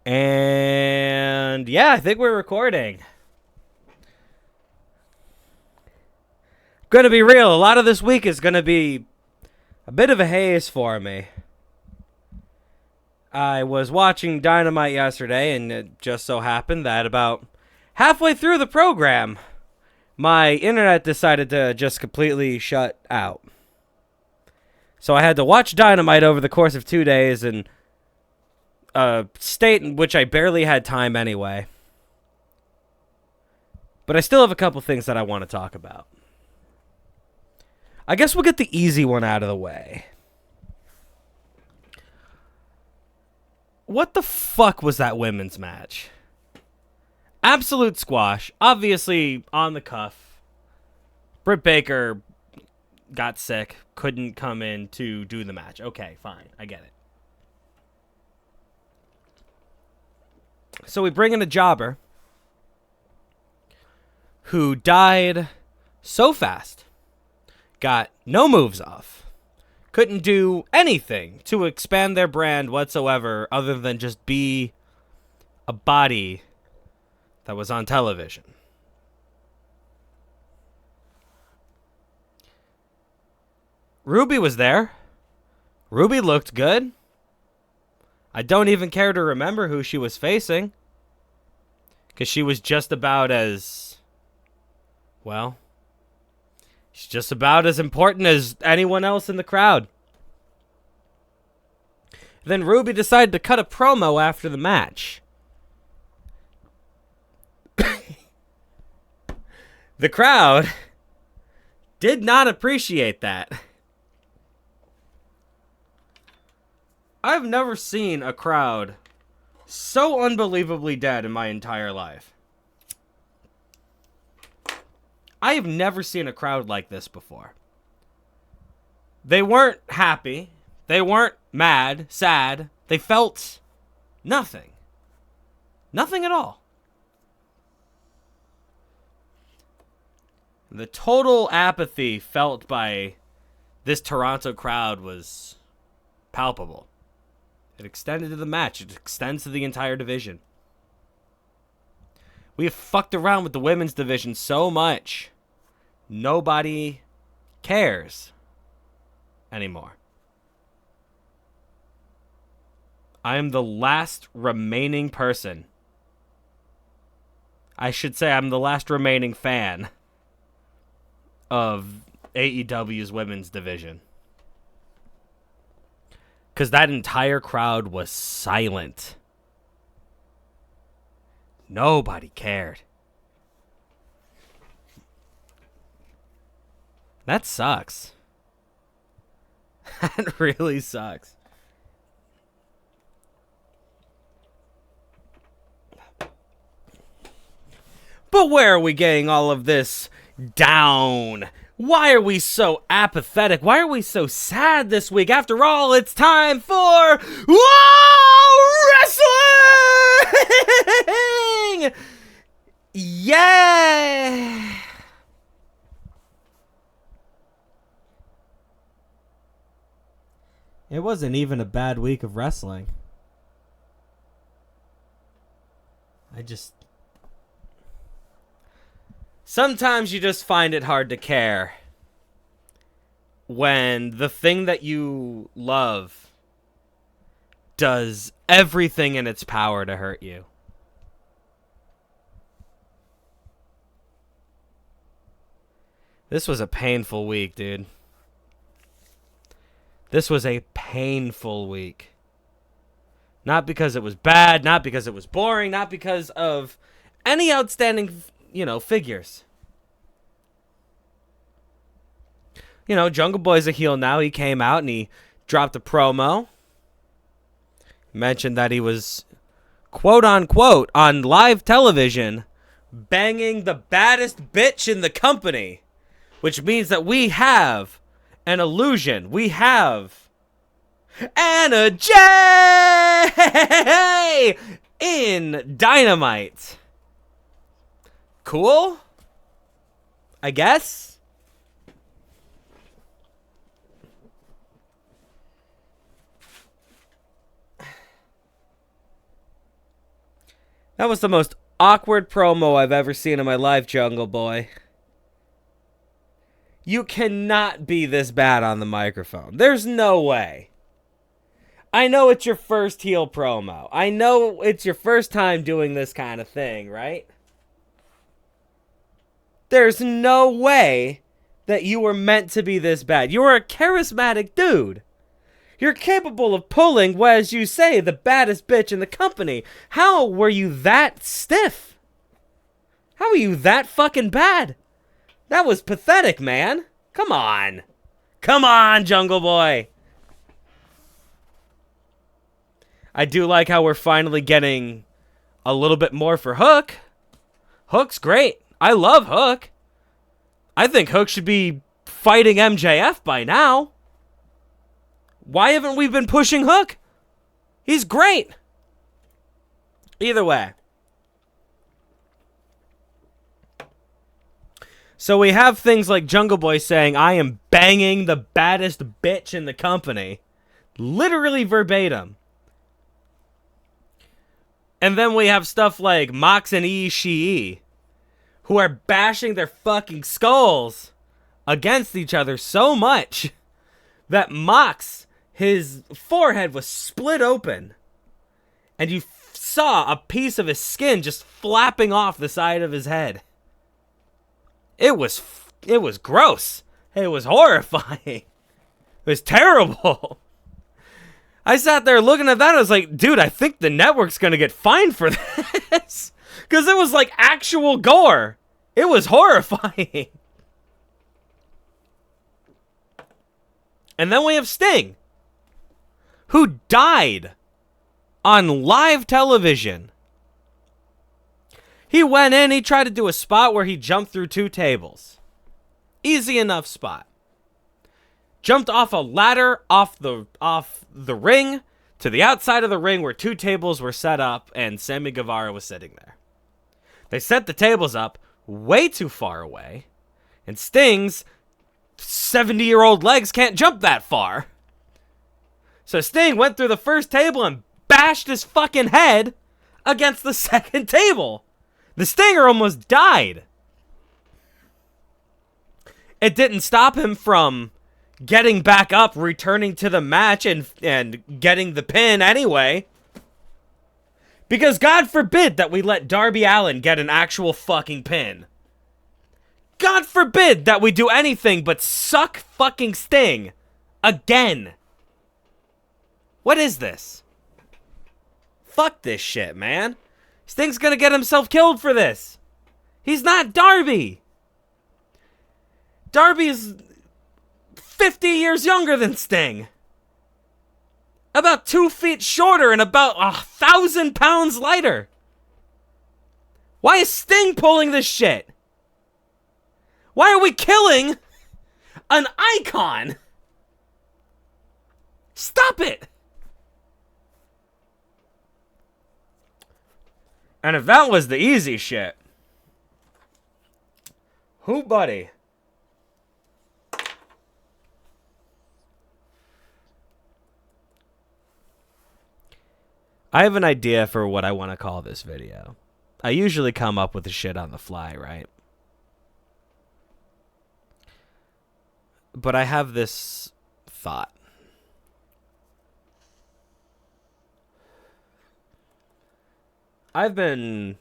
And yeah, I think we're recording. Gonna be real, a lot of this week is gonna be a bit of a haze for me. I was watching Dynamite yesterday, and it just so happened that about halfway through the program, my internet decided to just completely shut out. So I had to watch Dynamite over the course of 2 days in a state in which I barely had time anyway. But I still have a couple things that I want to talk about. I guess we'll get the easy one out of the way. What the fuck was that women's match? Absolute squash. Obviously on the cuff. Britt Baker got sick. Couldn't come in to do the match. Okay, fine. I get it. So we bring in a jobber who died so fast. Got no moves off. Couldn't do anything to expand their brand whatsoever other than just be a body that was on television. Ruby was there. Ruby looked good. I don't even care to remember who she was facing, because she was just about as, well, she's just about as important as anyone else in the crowd. Then Ruby decided to cut a promo after the match. The crowd did not appreciate that. I've never seen a crowd so unbelievably dead in my entire life. I have never seen a crowd like this before. They weren't happy. They weren't mad, sad. They felt nothing. Nothing at all. The total apathy felt by this Toronto crowd was palpable. It extended to the match. It extends to the entire division. We have fucked around with the women's division so much. Nobody cares anymore. I am the last remaining person. I should say I'm the last remaining fan of AEW's women's division. Because that entire crowd was silent. Nobody cared. That sucks. That really sucks. But where are we getting all of this down? Why are we so apathetic? Why are we so sad this week? After all, it's time for wrestling! Yeah! It wasn't even a bad week of wrestling. Sometimes you just find it hard to care when the thing that you love does everything in its power to hurt you. This was a painful week, dude. This was a painful week. Not because it was bad, not because it was boring, not because of any outstanding, figures. Jungle Boy's a heel now. He came out and he dropped a promo. Mentioned that he was, quote unquote, on live television, banging the baddest bitch in the company. Which means that we have an illusion. We have Anna Jay in Dynamite. Cool? I guess? That was the most awkward promo I've ever seen in my life, Jungle Boy. You cannot be this bad on the microphone. There's no way. I know it's your first heel promo. I know it's your first time doing this kind of thing, right? There's no way that you were meant to be this bad. You are a charismatic dude. You're capable of pulling, as you say, the baddest bitch in the company. How were you that stiff? How are you that fucking bad? That was pathetic, man. Come on. Come on, Jungle Boy. I do like how we're finally getting a little bit more for Hook. Hook's great. I love Hook. I think Hook should be fighting MJF by now. Why haven't we been pushing Hook? He's great. Either way. So we have things like Jungle Boy saying, I am banging the baddest bitch in the company. Literally verbatim. And then we have stuff like Mox and Ishii, who are bashing their fucking skulls against each other so much that Mox, his forehead was split open. And you saw a piece of his skin just flapping off the side of his head. It was gross. It was horrifying. It was terrible. I sat there looking at that and I was like, dude, I think the network's going to get fined for this. Because it was like actual gore. It was horrifying. And then we have Sting, who died on live television. He went in, he tried to do a spot where he jumped through 2 tables. Easy enough spot. Jumped off a ladder off the ring to the outside of the ring where 2 tables were set up and Sammy Guevara was sitting there. They set the tables up way too far away, and Sting's 70-year-old legs can't jump that far. So Sting went through the first table and bashed his fucking head against the second table. The Stinger almost died. It didn't stop him from getting back up, returning to the match, and getting the pin anyway. Because God forbid that we let Darby Allin get an actual fucking pin. God forbid that we do anything but suck fucking Sting. Again. What is this? Fuck this shit, man. Sting's gonna get himself killed for this. He's not Darby. Darby's 50 years younger than Sting. About 2 feet shorter and about 1,000 pounds lighter. Why is Sting pulling this shit? Why are we killing an icon? Stop it. And if that was the easy shit, who, buddy? I have an idea for what I want to call this video. I usually come up with the shit on the fly, right? But I have this thought. I don't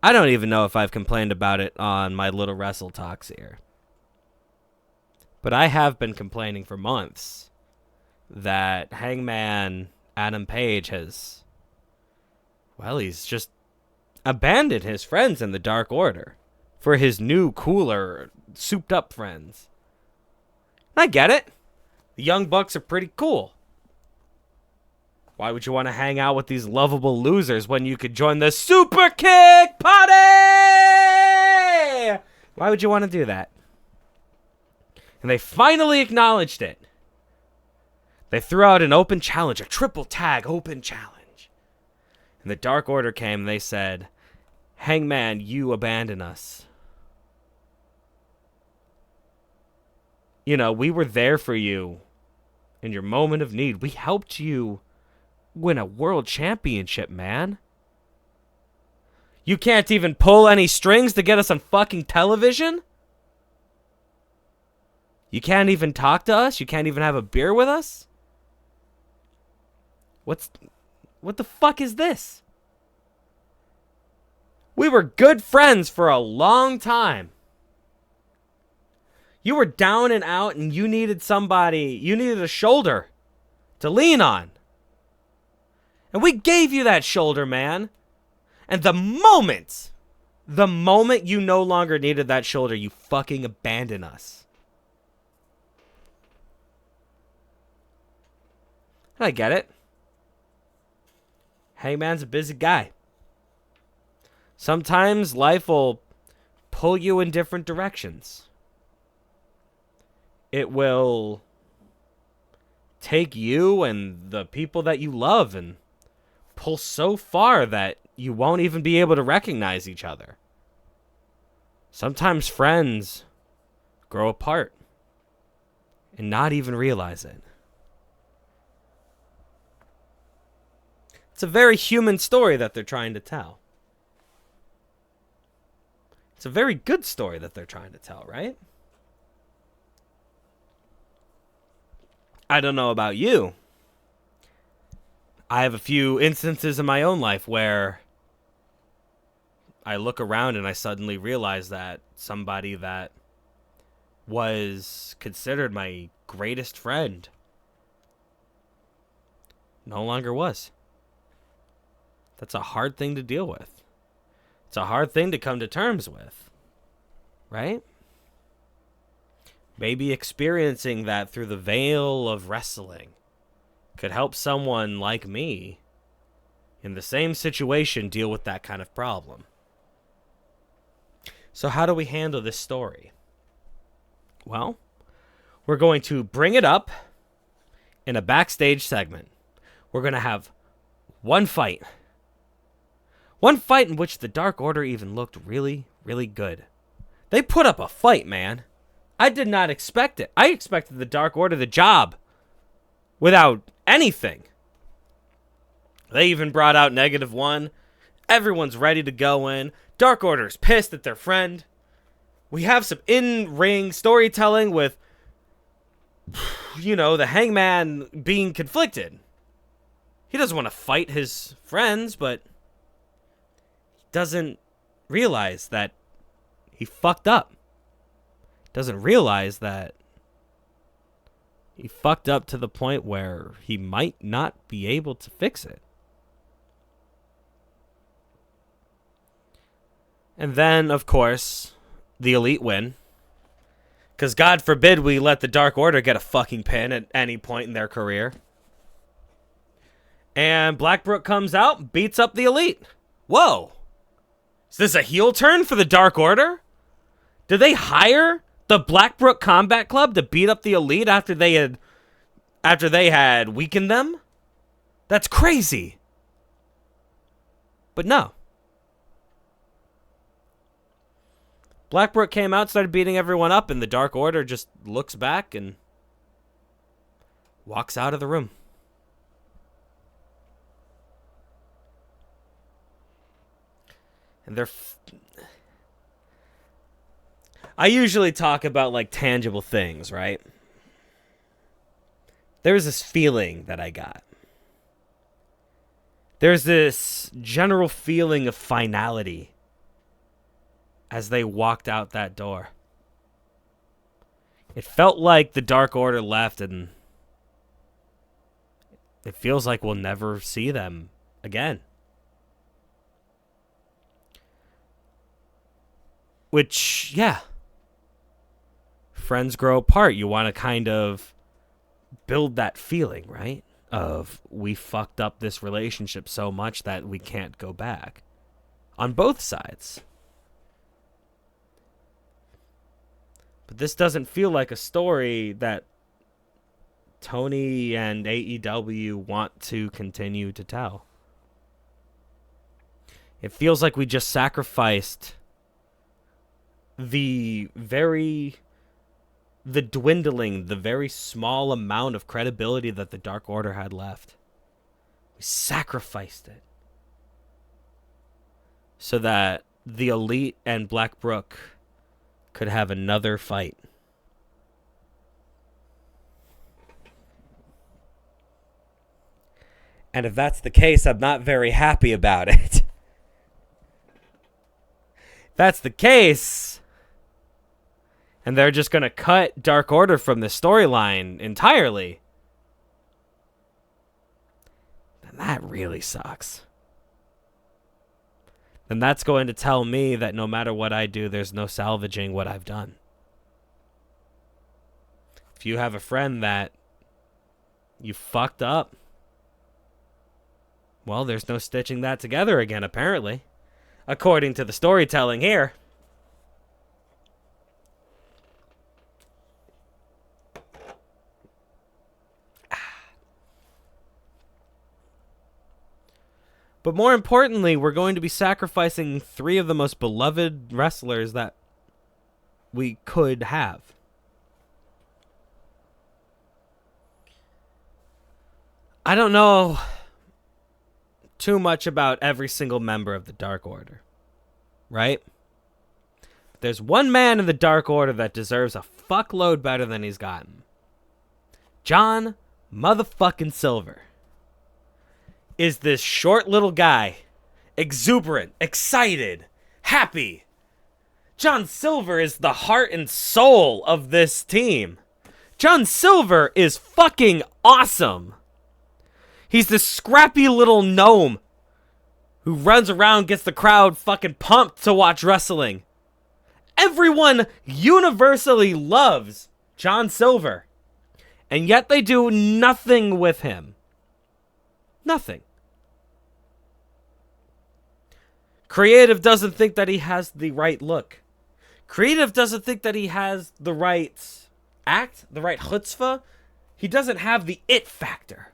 even know if I've complained about it on my little Wrestle Talks here. But I have been complaining for months that Hangman Adam Page has, well, he's just abandoned his friends in the Dark Order for his new, cooler, souped-up friends. I get it. The Young Bucks are pretty cool. Why would you want to hang out with these lovable losers when you could join the Super Kick Party? Why would you want to do that? And they finally acknowledged it. They threw out an open challenge, a triple tag open challenge. And the Dark Order came and they said, Hangman, you abandon us. You know, we were there for you in your moment of need. We helped you win a world championship, man. You can't even pull any strings to get us on fucking television? You can't even talk to us? You can't even have a beer with us? What the fuck is this? We were good friends for a long time. You were down and out and you needed a shoulder to lean on. And we gave you that shoulder, man. And the moment you no longer needed that shoulder, you fucking abandoned us. I get it. Hangman's a busy guy. Sometimes life will pull you in different directions. It will take you and the people that you love and pull so far that you won't even be able to recognize each other. Sometimes friends grow apart and not even realize it. It's a very human story that they're trying to tell. It's a very good story that they're trying to tell, right? I don't know about you. I have a few instances in my own life where I look around and I suddenly realize that somebody that was considered my greatest friend no longer was. That's a hard thing to deal with. It's a hard thing to come to terms with, right? Maybe experiencing that through the veil of wrestling could help someone like me in the same situation deal with that kind of problem. So how do we handle this story? Well, we're going to bring it up in a backstage segment. We're going to have one fight. One fight in which the Dark Order even looked really, really good. They put up a fight, man. I did not expect it. I expected the Dark Order the job without anything. They even brought out -1. Everyone's ready to go in. Dark Order's pissed at their friend. We have some in-ring storytelling with, the Hangman being conflicted. He doesn't want to fight his friends, but he doesn't realize that he fucked up. Doesn't realize that he fucked up to the point where he might not be able to fix it. And then, of course, the Elite win. Because God forbid we let the Dark Order get a fucking pin at any point in their career. And Blackbrook comes out, beats up the Elite. Whoa. Is this a heel turn for the Dark Order? Did they hire the Blackbrook Combat Club to beat up the Elite after they had weakened them? That's crazy. But no. Blackbrook came out, started beating everyone up, and the Dark Order just looks back and walks out of the room. And I usually talk about like tangible things, right? There's this feeling that I got. There's this general feeling of finality as they walked out that door. It felt like the Dark Order left, and it feels like we'll never see them again. Which, yeah. Friends grow apart. You want to kind of build that feeling, right? Of we fucked up this relationship so much that we can't go back. On both sides. But this doesn't feel like a story that Tony and AEW want to continue to tell. It feels like we just sacrificed the very small amount of credibility that the Dark Order had left. We sacrificed it. so that the Elite and Black Brook could have another fight. And if that's the case, I'm not very happy about it. If that's the case, and they're just going to cut Dark Order from the storyline entirely, then that really sucks. Then that's going to tell me that no matter what I do, there's no salvaging what I've done. If you have a friend that you fucked up, well, there's no stitching that together again, apparently. According to the storytelling here. But more importantly, we're going to be sacrificing 3 of the most beloved wrestlers that we could have. I don't know too much about every single member of the Dark Order, right? There's one man in the Dark Order that deserves a fuckload better than he's gotten. John motherfucking Silver is this short little guy, exuberant, excited, happy. John Silver is the heart and soul of this team. John Silver is fucking awesome. He's this scrappy little gnome who runs around, gets the crowd fucking pumped to watch wrestling. Everyone universally loves John Silver. And yet they do nothing with him. Nothing. Creative doesn't think that he has the right look. Creative doesn't think that he has the right act, the right chutzpah. He doesn't have the it factor.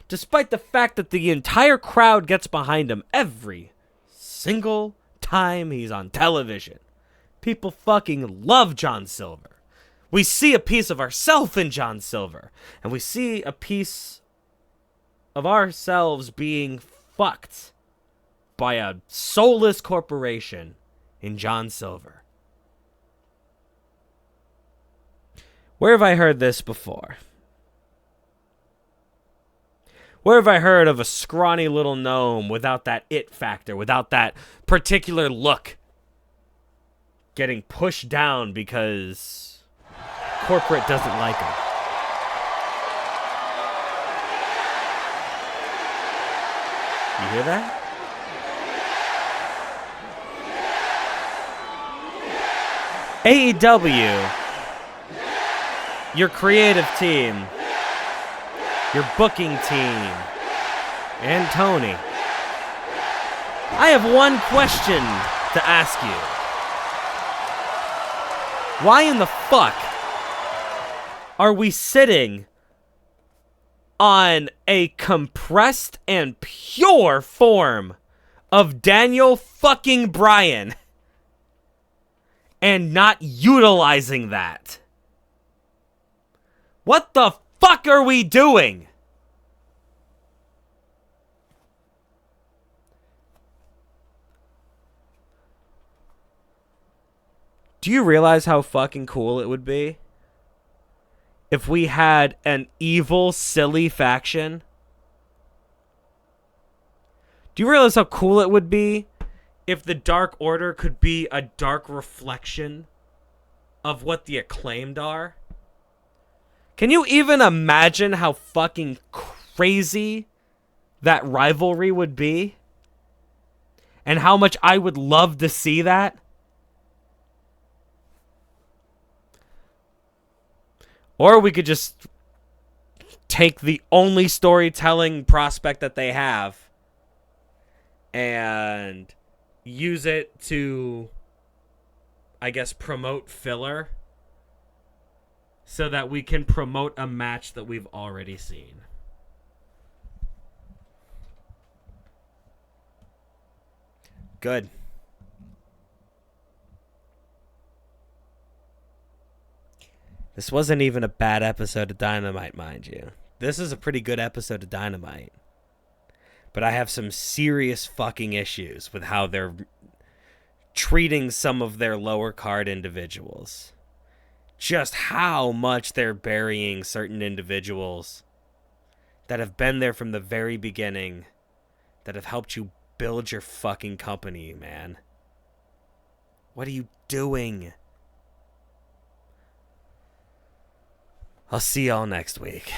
Despite the fact that the entire crowd gets behind him every single time he's on television. People fucking love John Silver. We see a piece of ourselves in John Silver. And we see a piece of ourselves being fucked by a soulless corporation in John Silver. Where have I heard this before? Where have I heard of a scrawny little gnome without that it factor, without that particular look, getting pushed down because corporate doesn't like him? You hear that? AEW, your creative team, your booking team, and Tony, I have one question to ask you. Why in the fuck are we sitting on a compressed and pure form of Daniel fucking Bryan and not utilizing that? What the fuck are we doing? Do you realize how fucking cool it would be if we had an evil, silly faction? Do you realize how cool it would be if the Dark Order could be a dark reflection of what the Acclaimed are? Can you even imagine how fucking crazy that rivalry would be? And how much I would love to see that? Or we could just take the only storytelling prospect that they have and use it to, I guess, promote filler so that we can promote a match that we've already seen. Good. This wasn't even a bad episode of Dynamite, mind you. This is a pretty good episode of Dynamite. But I have some serious fucking issues with how they're treating some of their lower card individuals. Just how much they're burying certain individuals that have been there from the very beginning, that have helped you build your fucking company, man. What are you doing? I'll see y'all next week.